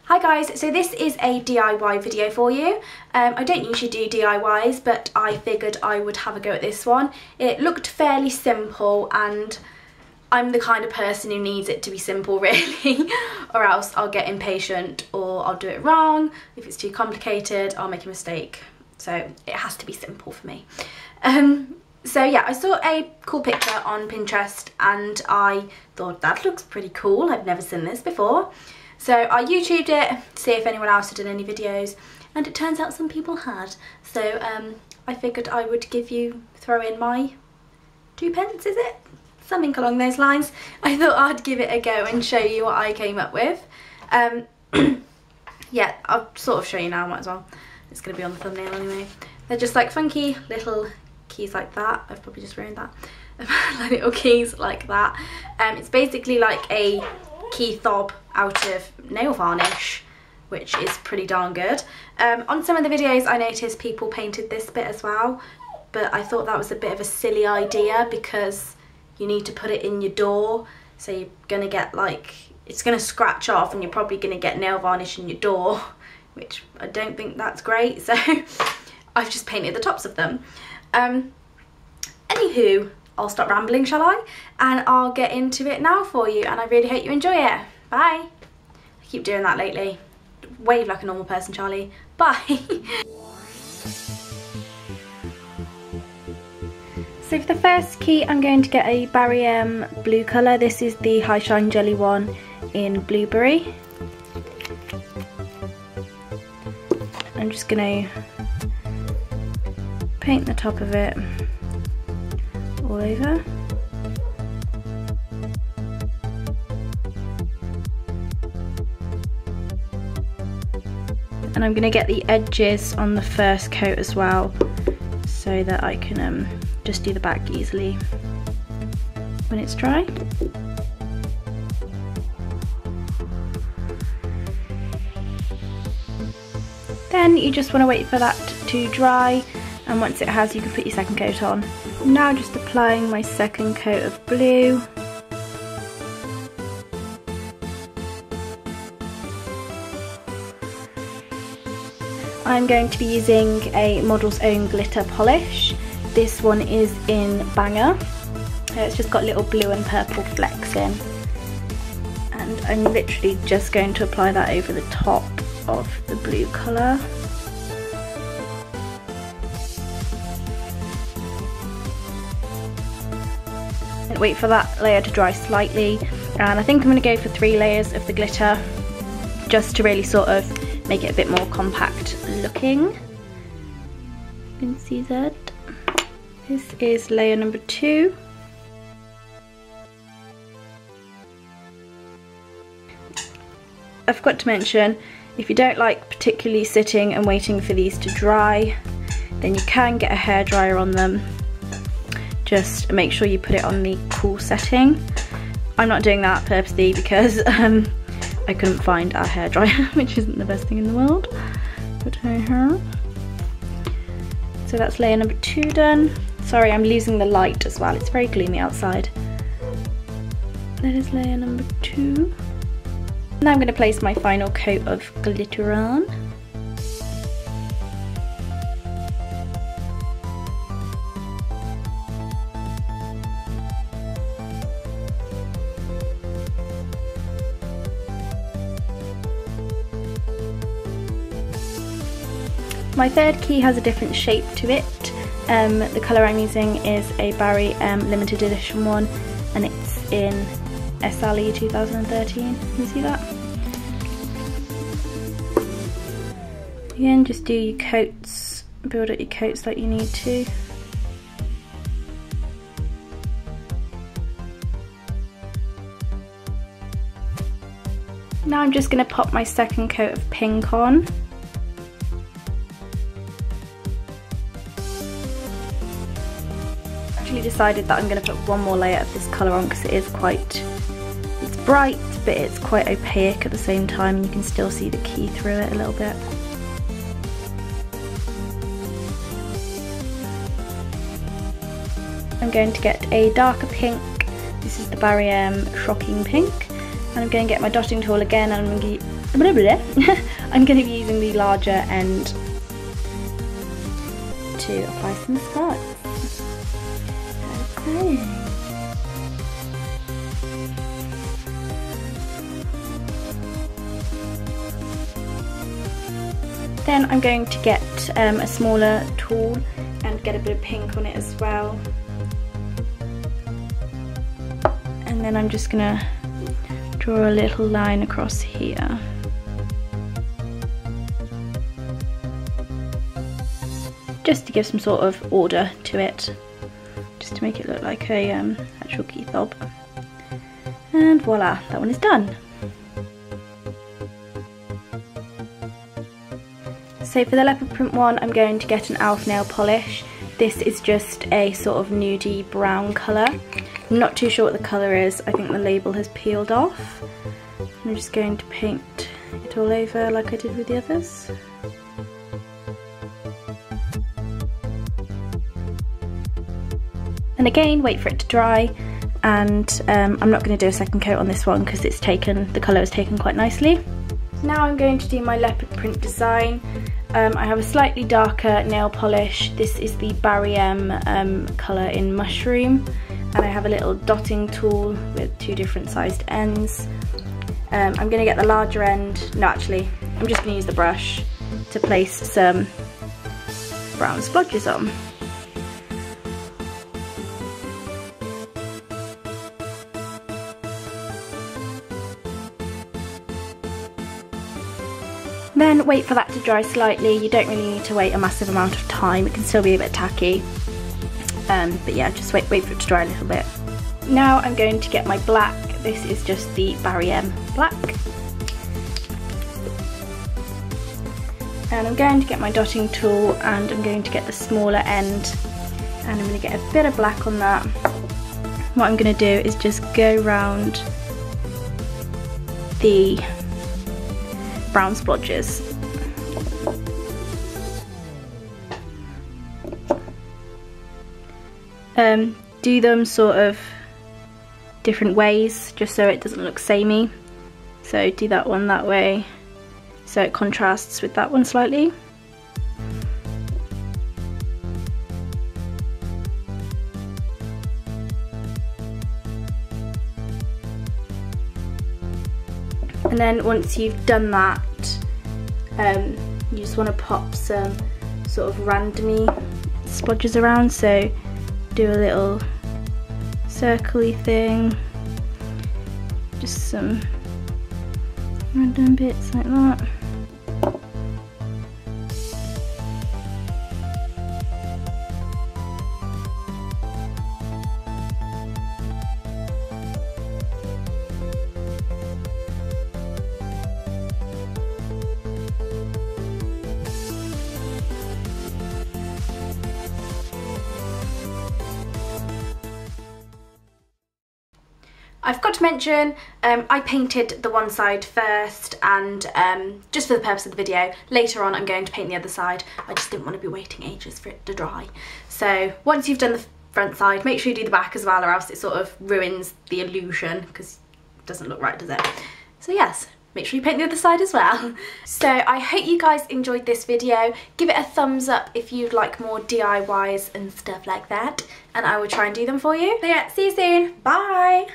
Hi guys, so this is a DIY video for you. I don't usually do DIYs, but I figured I would have a go at this one. It looked fairly simple and I'm the kind of person who needs it to be simple really, or else I'll get impatient or I'll do it wrong. If it's too complicated, I'll make a mistake. So it has to be simple for me. So yeah, I saw a cool picture on Pinterest and I thought that looks pretty cool. I've never seen this before. So I YouTubed it to see if anyone else had done any videos, and it turns out some people had. So I figured I would throw in my 2 pence, is it? Something along those lines. I thought I'd give it a go and show you what I came up with. Yeah, I'll sort of show you now, might as well. It's going to be on the thumbnail anyway. They're just like funky little keys like that. I've probably just ruined that. Like little keys like that. It's basically like a key fob out of nail varnish, which is pretty darn good. On some of the videos I noticed people painted this bit as well, but I thought that was a bit of a silly idea because you need to put it in your door, so you're gonna get like, it's gonna scratch off and you're probably gonna get nail varnish in your door, which I don't think that's great, so I've just painted the tops of them. Anywho, I'll stop rambling, shall I? And I'll get into it now for you, and I really hope you enjoy it. Bye. I keep doing that lately. Wave like a normal person, Charlie. Bye. So for the first key, I'm going to get a Barry M blue colour. This is the High Shine Jelly one in Blueberry. I'm just going to paint the top of it all over. And I'm going to get the edges on the first coat as well, so that I can just do the back easily when it's dry. Then you just want to wait for that to dry, and once it has, you can put your second coat on. I'm now just applying my second coat of blue. I'm going to be using a Model's Own glitter polish. This one is in Banger. It's just got little blue and purple flecks in. And I'm literally just going to apply that over the top of the blue colour. And wait for that layer to dry slightly. And I think I'm going to go for 3 layers of the glitter, just to really sort of make it a bit more compact looking. You can see that. This is layer number 2. I forgot to mention, if you don't like particularly sitting and waiting for these to dry, then you can get a hairdryer on them. Just make sure you put it on the cool setting. I'm not doing that purposely because I couldn't find a hairdryer, which isn't the best thing in the world. But so that's layer number 2 done. Sorry, I'm losing the light as well. It's very gloomy outside. That is layer number 2. Now I'm going to place my final coat of glitter on. My third key has a different shape to it. The colour I'm using is a Barry M limited edition one, and it's in Sally 2013. Can you see that? Again, just do your coats, build up your coats like you need to. Now I'm just going to pop my second coat of pink on. Decided that I'm going to put one more layer of this colour on because it is it's bright, but it's quite opaque at the same time, and you can still see the key through it a little bit. I'm going to get a darker pink. This is the Barry M Shocking Pink, and I'm going to get my dotting tool again, and I'm going to I'm going to be using the larger end to apply some spots. Okay. Then I'm going to get a smaller tool and get a bit of pink on it as well. And then I'm just gonna draw a little line across here. Just to give some sort of order to it. Just to make it look like a actual key fob. And voila, that one is done. So for the leopard print one, I'm going to get an e.l.f. nail polish. This is just a sort of nudie brown colour. I'm not too sure what the colour is. I think the label has peeled off. I'm just going to paint it all over like I did with the others. And again, wait for it to dry. And I'm not going to do a second coat on this one because it's taken, the colour is taken quite nicely. Now I'm going to do my leopard print design. I have a slightly darker nail polish. This is the Barry M colour in Mushroom, and I have a little dotting tool with 2 different sized ends. I'm going to get the larger end. No, actually, I'm just going to use the brush to place some brown splodges on. Then wait for that to dry slightly. You don't really need to wait a massive amount of time. It can still be a bit tacky. But yeah, just wait for it to dry a little bit. Now I'm going to get my black. This is just the Barry M black. And I'm going to get my dotting tool and I'm going to get the smaller end. And I'm going to get a bit of black on that. What I'm going to do is just go round the brown splodges. Do them sort of different ways just so it doesn't look samey. So do that one that way so it contrasts with that one slightly. And then once you've done that, you just want to pop some sort of randomy splodges around. So do a little circle-y thing, just some random bits like that. I've got to mention, I painted the one side first, and just for the purpose of the video, later on I'm going to paint the other side. I just didn't want to be waiting ages for it to dry. So once you've done the front side, make sure you do the back as well, or else it sort of ruins the illusion, because it doesn't look right, does it? So yes, make sure you paint the other side as well. So I hope you guys enjoyed this video. Give it a thumbs up if you'd like more DIYs and stuff like that, and I will try and do them for you. So yeah, see you soon. Bye!